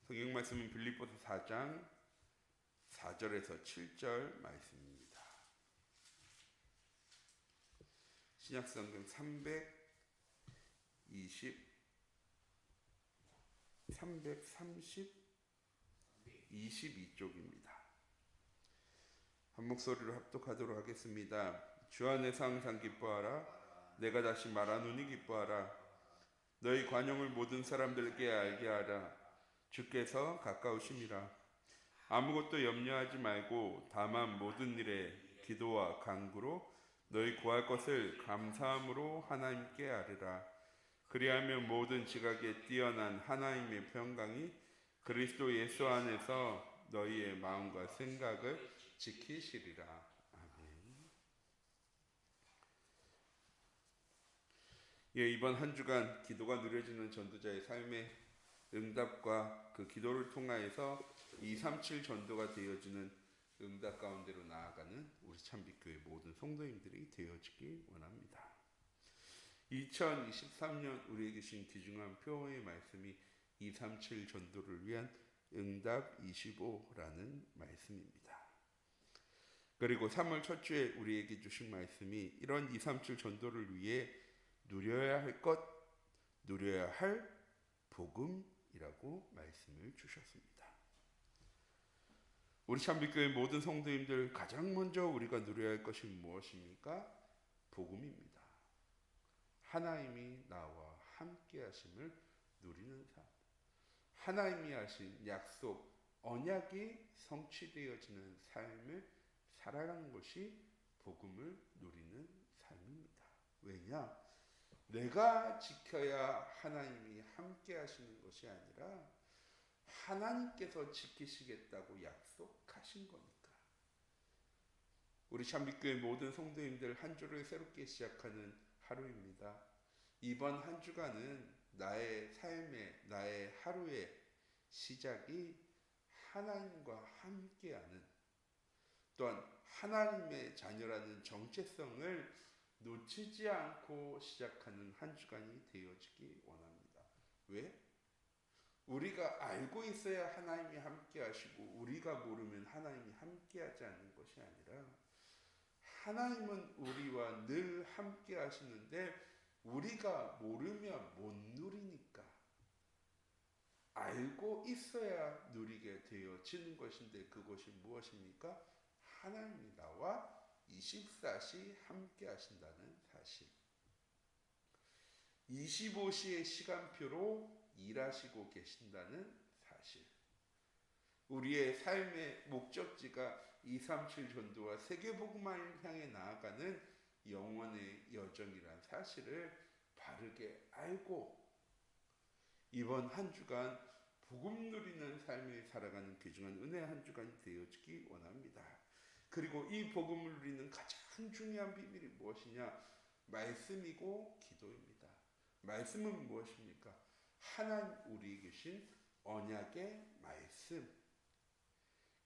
성경 말씀은 빌립보서 4장 4절에서 7절 말씀입니다. 신약성경 322쪽입니다. 한 목소리로 합독하도록 하겠습니다. 주 안에서 항상 기뻐하라. 내가 다시 말하노니 기뻐하라. 너희 관용을 모든 사람들에게 알게 하라. 주께서 가까우심이라. 아무것도 염려하지 말고 다만 모든 일에 기도와 간구로 너희 구할 것을 감사함으로 하나님께 아뢰라. 그리하면 모든 지각에 뛰어난 하나님의 평강이 그리스도 예수 안에서 너희의 마음과 생각을 지키시리라. 아멘. 이번 한 주간 기도가 누려지는 전도자의 삶의 응답과 그 기도를 통하여서 237 전도가 되어지는 응답 가운데로 나아가는 우리 참빛교회 모든 성도님들이 되어지기 원합니다. 2023년 우리에게 주신 귀중한 표어의 말씀이 237 전도를 위한 응답 25라는 말씀입니다. 그리고 3월 첫 주에 우리에게 주신 말씀이 이런 237 전도를 위해 누려야 할 것, 누려야 할 복음이라고 말씀을 주셨습니다. 우리 참빛교회 모든 성도님들 가장 먼저 우리가 누려야 할 것이 무엇입니까? 복음입니다. 하나님이 나와 함께 하심을 누리는 삶. 하나님이 하신 약속, 언약이 성취되어지는 삶을 살아가는 것이 복음을 누리는 삶입니다. 왜냐? 내가 지켜야 하나님이 함께 하시는 것이 아니라 하나님께서 지키시겠다고 약속하신 거니까. 우리 참빛교회 모든 성도님들 한 주를 새롭게 시작하는 하루입니다. 이번 한 주간은 나의 삶의, 나의 하루의 시작이 하나님과 함께하는, 또한 하나님의 자녀라는 정체성을 놓치지 않고 시작하는 한 주간이 되어지기 원합니다. 왜? 우리가 알고 있어야 하나님이 함께 하시고 우리가 모르면 하나님이 함께 하지 않는 것이 아니라 하나님은 우리와 늘 함께 하시는데 우리가 모르면 못 누리니까 알고 있어야 누리게 되어지는 것인데 그것이 무엇입니까? 하나님이 나와 24시 함께 하신다는 사실. 25시의 시간표로 일하시고 계신다는 사실. 우리의 삶의 목적지가 237 전도와 세계복음화를 향해 나아가는 영원의 여정이란 사실을 바르게 알고 이번 한 주간 복음 누리는 삶을 살아가는 귀중한 은혜의 한 주간이 되어지기 원합니다. 그리고 이 복음을 누리는 가장 중요한 비밀이 무엇이냐? 말씀이고 기도입니다. 말씀은 무엇입니까? 하나님 우리에게 주신 언약의 말씀.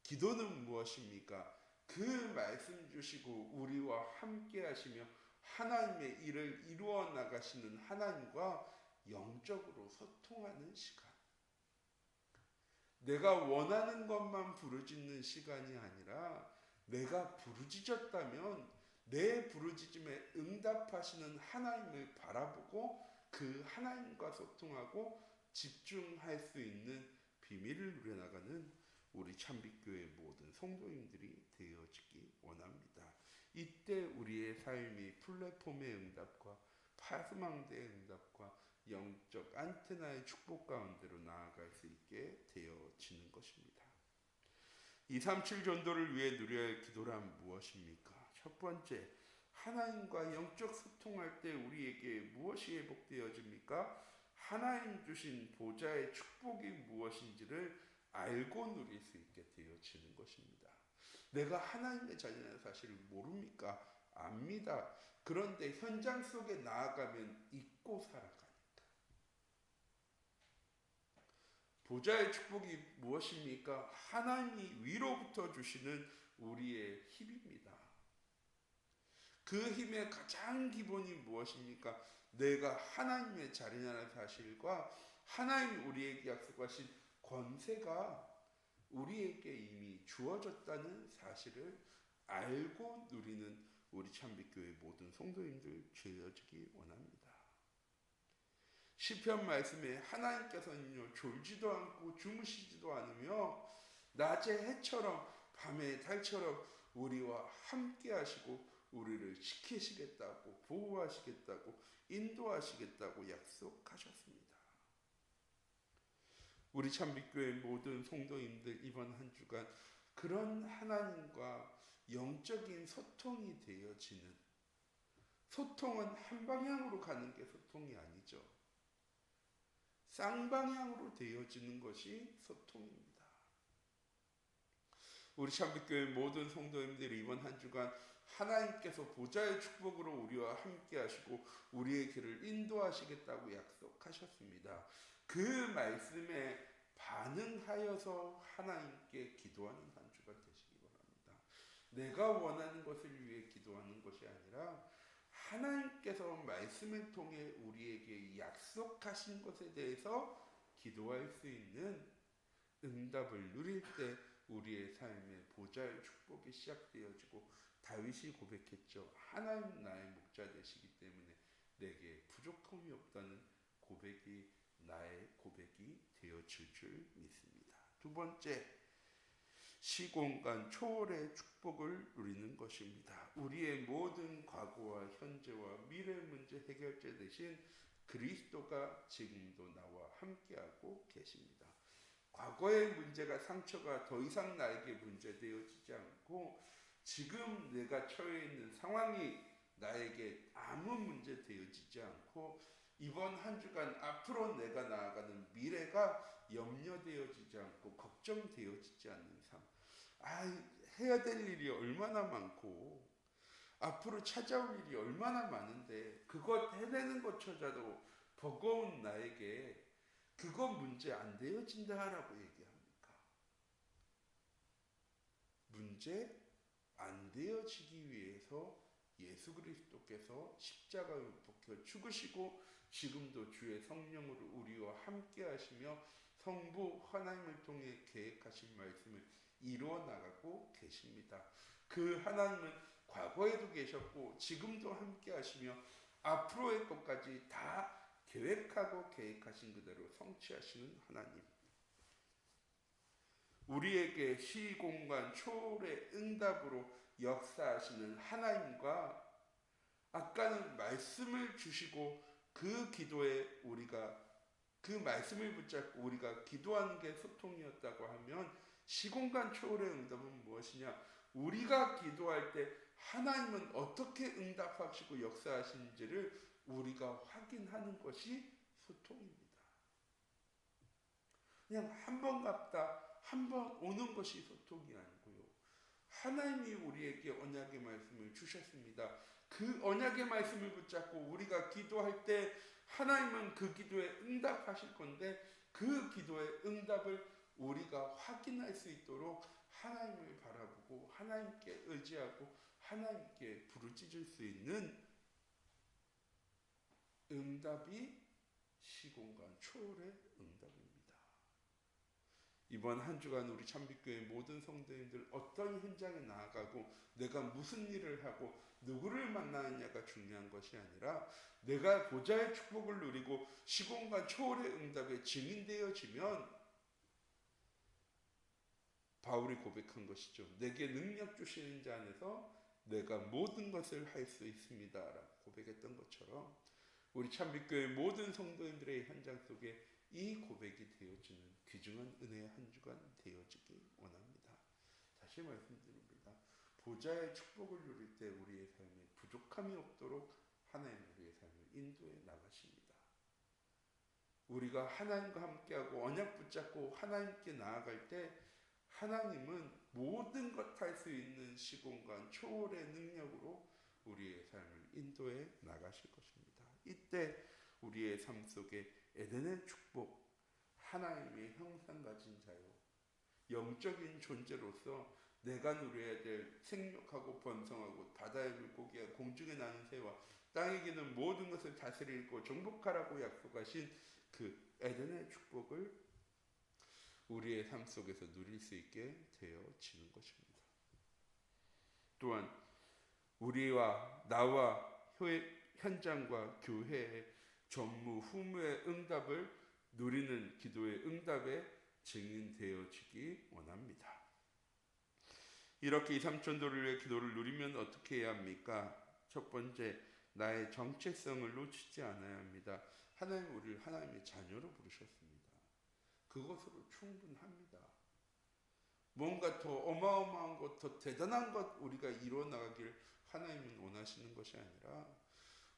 기도는 무엇입니까? 그 말씀 주시고 우리와 함께 하시며 하나님의 일을 이루어 나가시는 하나님과 영적으로 소통하는 시간. 내가 원하는 것만 부르짖는 시간이 아니라 내가 부르짖었다면 내 부르짖음에 응답하시는 하나님을 바라보고 그 하나님과 소통하고 집중할 수 있는 비밀을 누려나가는 우리 참빛교회 모든 성도님들이 되어지기 원합니다. 이때 우리의 삶이 플랫폼의 응답과 파수망대의 응답과 영적 안테나의 축복 가운데로 나아갈 수 있게 되어지는 것입니다. 237 전도를 위해 누려야 할 기도란 무엇입니까? 첫 번째, 하나님과 영적 소통할 때 우리에게 무엇이 회복되어집니까? 하나님 주신 보좌의 축복이 무엇인지를 알고 누릴 수 있게 되어지는 것입니다. 내가 하나님의 자녀라는 사실을 모릅니까? 압니다. 그런데 현장 속에 나아가면 잊고 살아가니까. 보좌의 축복이 무엇입니까? 하나님이 위로부터 주시는 우리의 힘입니다. 그 힘의 가장 기본이 무엇입니까? 내가 하나님의 자녀라는 사실과 하나님이 우리에게 약속하신 권세가 우리에게 이미 주어졌다는 사실을 알고 누리는 우리 참빛교회 모든 성도님들 되어지기 원합니다. 시편 말씀에 하나님께서는요 졸지도 않고 주무시지도 않으며 낮의 해처럼 밤의 달처럼 우리와 함께 하시고 우리를 지키시겠다고 보호하시겠다고 인도하시겠다고 약속하셨습니다. 우리 참빛교회 모든 성도님들 이번 한 주간 그런 하나님과 영적인 소통이 되어지는, 소통은 한 방향으로 가는 게 소통이 아니죠. 쌍방향으로 되어지는 것이 소통입니다. 우리 참빛교회 모든 성도님들이 이번 한 주간 하나님께서 보좌의 축복으로 우리와 함께 하시고 우리의 길을 인도하시겠다고 약속하셨습니다. 그 말씀에 반응하여서 하나님께 기도하는 한 주가 되시기 바랍니다. 내가 원하는 것을 위해 기도하는 것이 아니라 하나님께서 말씀을 통해 우리에게 약속하신 것에 대해서 기도할 수 있는 응답을 누릴 때 우리의 삶에 보좌의 축복이 시작되어지고 다윗이 고백했죠. 하나님 나의 목자 되시기 때문에 내게 부족함이 없다는 고백이 나의 고백이 되어질 줄 믿습니다. 두 번째, 시공간 초월의 축복을 누리는 것입니다. 우리의 모든 과거와 현재와 미래 문제 해결자 되신 그리스도가 지금도 나와 함께하고 계십니다. 과거의 문제가 상처가 더 이상 나에게 문제되어지지 않고 지금 내가 처해 있는 상황이 나에게 아무 문제 되어지지 않고 이번 한 주간 앞으로 내가 나아가는 미래가 염려되어지지 않고 걱정되어지지 않는 삶. 해야 될 일이 얼마나 많고 앞으로 찾아올 일이 얼마나 많은데 그것 해내는 것조차도 버거운 나에게 그거 문제 안 되어진다라고 얘기합니까? 문제 안 되어지기 위해서 예수 그리스도께서 십자가에 못 박혀 죽으시고 지금도 주의 성령으로 우리와 함께 하시며 성부 하나님을 통해 계획하신 말씀을 이루어 나가고 계십니다. 그 하나님은 과거에도 계셨고 지금도 함께 하시며 앞으로의 것까지 다 계획하고 계획하신 그대로 성취하시는 하나님. 우리에게 시공간 초월의 응답으로 역사하시는 하나님과 아까는 말씀을 주시고 그 기도에 우리가 그 말씀을 붙잡고 우리가 기도하는 게 소통이었다고 하면 시공간 초월의 응답은 무엇이냐? 우리가 기도할 때 하나님은 어떻게 응답하시고 역사하시는지를 우리가 확인하는 것이 소통입니다. 그냥 한 번 갔다 한 번 오는 것이 소통이 아니고요. 하나님이 우리에게 언약의 말씀을 주셨습니다. 그 언약의 말씀을 붙잡고 우리가 기도할 때 하나님은 그 기도에 응답하실 건데 그 기도의 응답을 우리가 확인할 수 있도록 하나님을 바라보고 하나님께 의지하고 하나님께 부르짖을 수 있는 응답이 시공간 초월의 응답입니다. 이번 한 주간 우리 참빛교회 모든 성도님들 어떤 현장에 나아가고 내가 무슨 일을 하고 누구를 만나느냐가 중요한 것이 아니라 내가 보좌의 축복을 누리고 시공간 초월의 응답에 증인되어지면 바울이 고백한 것이죠. 내게 능력 주시는 자 안에서 내가 모든 것을 할 수 있습니다 라고 고백했던 것처럼 우리 참빛교회 모든 성도님들의 현장 속에 이 고백이 되어지는 귀중한 은혜의 한 주간 되어지기 원합니다. 다시 말씀드립니다. 보좌의 축복을 누릴 때 우리의 삶에 부족함이 없도록 하나님 우리의 삶을 인도해 나가십니다. 우리가 하나님과 함께하고 언약 붙잡고 하나님께 나아갈 때 하나님은 모든 것 할 수 있는 시공간 초월의 능력으로 우리의 삶을 인도해 나가실 것입니다. 이때 우리의 삶 속에 에덴의 축복, 하나님의 형상 가진 자요, 영적인 존재로서 내가 누려야 될 생육하고 번성하고 바다의 물고기와 공중에 나는 새와 땅에 기는 모든 것을 다스리고 정복하라고 약속하신 그 에덴의 축복을 우리의 삶 속에서 누릴 수 있게 되어지는 것입니다. 또한 우리와 나와 현장과 교회의 전무후무의 응답을 누리는 기도의 응답에 증인되어지기 원합니다. 이렇게 2, 3천도를 위해 기도를 누리면 어떻게 해야 합니까? 첫 번째, 나의 정체성을 놓치지 않아야 합니다. 하나님 우리를 하나님의 자녀로 부르셨습니다. 그것으로 충분합니다. 뭔가 더 어마어마한 것, 더 대단한 것 우리가 이루어 나가길 하나님은 원하시는 것이 아니라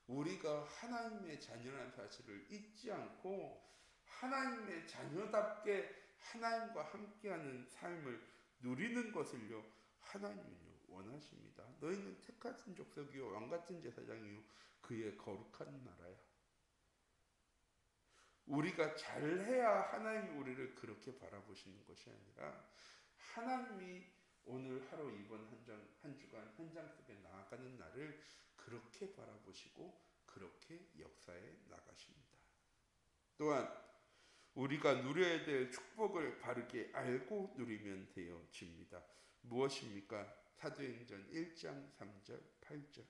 우리가 하나님의 자녀라는 사실을 잊지 않고 하나님의 자녀답게 하나님과 함께하는 삶을 누리는 것을요 하나님은요 원하십니다. 너희는 택하신 족속이요 왕같은 제사장이요 그의 거룩한 나라야. 우리가 잘해야 하나님이 우리를 그렇게 바라보시는 것이 아니라 하나님이 오늘 하루 이번 한 주간 현장 속에 나아가는 나를 그렇게 바라보시고 그렇게 역사에 나가십니다. 또한 우리가 누려야 될 축복을 바르게 알고 누리면 되어집니다. 무엇입니까? 사도행전 1장 3절 8절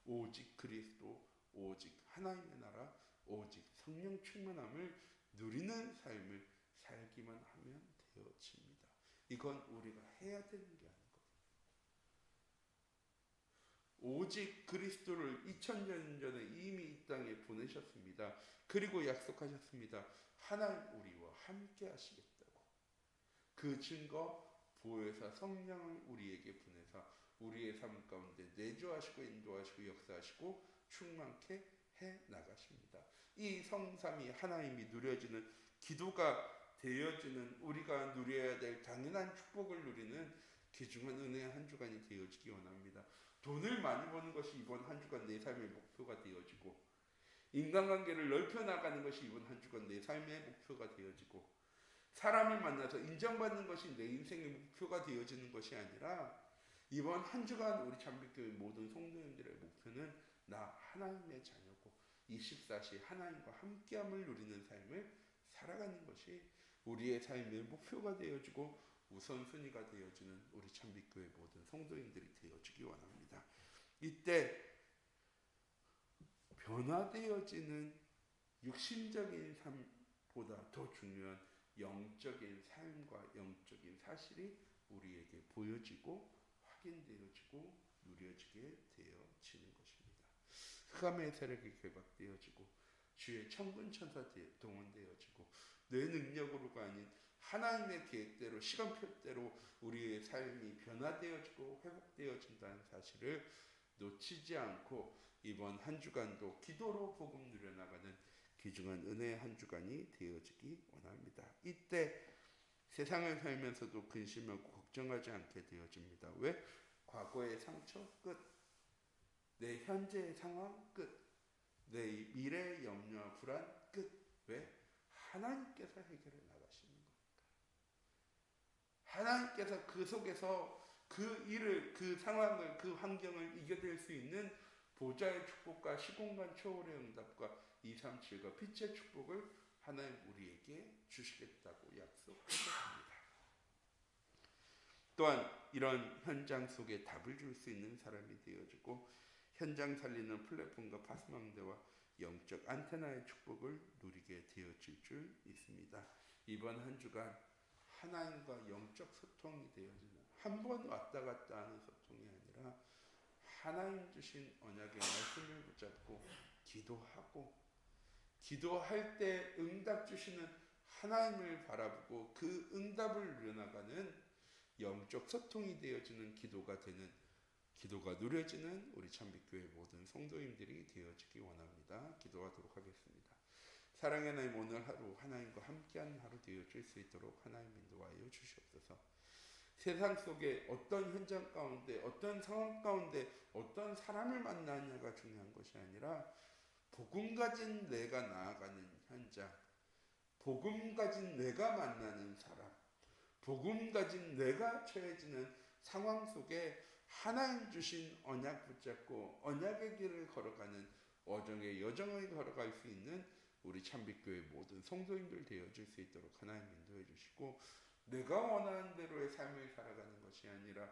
오직 그리스도 오직 하나님의 나라 오직 성령 충만함을 누리는 삶을 살기만 하면 되어집니다. 이건 우리가 해야 되는 게 아니고 오직 그리스도를 2000년 전에 이미 이 땅에 보내셨습니다. 그리고 약속하셨습니다. 하나님 우리와 함께 하시겠다고. 그 증거 보혜사 성령을 우리에게 보내사 우리의 삶 가운데 내주하시고 인도하시고 역사하시고 충만케 해 나가십니다. 이 성삼위 하나님이 누려지는 기도가 되어지는 우리가 누려야 될 당연한 축복을 누리는 귀중한 은혜의 한 주간이 되어지기 원합니다. 돈을 많이 버는 것이 이번 한 주간 내 삶의 목표가 되어지고 인간관계를 넓혀 나가는 것이 이번 한 주간 내 삶의 목표가 되어지고 사람을 만나서 인정받는 것이 내 인생의 목표가 되어지는 것이 아니라 이번 한 주간 우리 참빛교회 모든 성도님들의 목표는 나 하나님의 자녀고 24시 하나님과 함께함을 누리는 삶을 살아가는 것이 우리의 삶의 목표가 되어지고 우선순위가 되어지는 우리 참빛교회 모든 성도님들이 되어지기 원합니다. 이때 변화되어지는 육신적인 삶보다 더 중요한 영적인 삶과 영적인 사실이 우리에게 보여지고 확인되어지고 누려지게 되어지는 것입니다. 흑암의 세력이 개박되어지고 주의 천군 천사 동원되어지고 내 능력으로가 아닌 하나님의 계획대로 시간표대로 우리의 삶이 변화되어지고 회복되어진다는 사실을 놓치지 않고 이번 한 주간도 기도로 복음 누려나가는 귀중한 은혜의 한 주간이 되어지기 원합니다. 이때 세상을 살면서도 근심하고 걱정하지 않게 되어집니다. 왜? 과거의 상처 끝, 내 현재의 상황 끝, 내 미래의 염려와 불안 끝. 왜? 하나님께서 해결해 나가시는 거니까. 하나님께서 그 속에서 그 일을, 그 상황을, 그 환경을 이겨낼 수 있는 보좌의 축복과 시공간 초월의 응답과 237과 빛의 축복을 하나님 우리에게 주시겠다고 약속하셨습니다. 또한 이런 현장 속에 답을 줄 수 있는 사람이 되어지고 현장 살리는 플랫폼과 파스망대와 영적 안테나의 축복을 누리게 되어질 줄 믿습니다. 이번 한 주간 하나님과 영적 소통이 되어지는 한 번 왔다 갔다 하는 소통이 아니라 하나님 주신 언약의 말씀을 붙잡고 기도하고 기도할 때 응답 주시는 하나님을 바라보고 그 응답을 누려나가는 영적 소통이 되어지는 기도가 누려지는 우리 참빛교회 모든 성도님들이 되어지기 원합니다. 기도하도록 하겠습니다. 사랑의 하나님, 오늘 하루 하나님과 함께하는 하루 되어질 수 있도록 하나님 인도하여 주시옵소서. 세상 속에 어떤 현장 가운데 어떤 상황 가운데 어떤 사람을 만나느냐가 중요한 것이 아니라 복음 가진 내가 나아가는 현장, 복음 가진 내가 만나는 사람, 복음 가진 내가 처해지는 상황 속에 하나님 주신 언약 붙잡고 언약의 길을 걸어가는 어정의 여정을 걸어갈 수 있는 우리 참빛교회 모든 성도인들 되어줄 수 있도록 하나님 인도해 주시고, 내가 원하는 대로의 삶을 살아가는 것이 아니라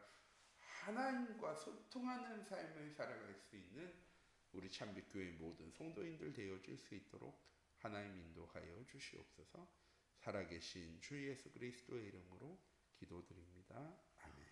하나님과 소통하는 삶을 살아갈 수 있는 우리 참빛교회 모든 성도인들 되어줄 수 있도록 하나님 인도하여 주시옵소서. 살아계신 주 예수 그리스도의 이름으로 기도드립니다. 아멘.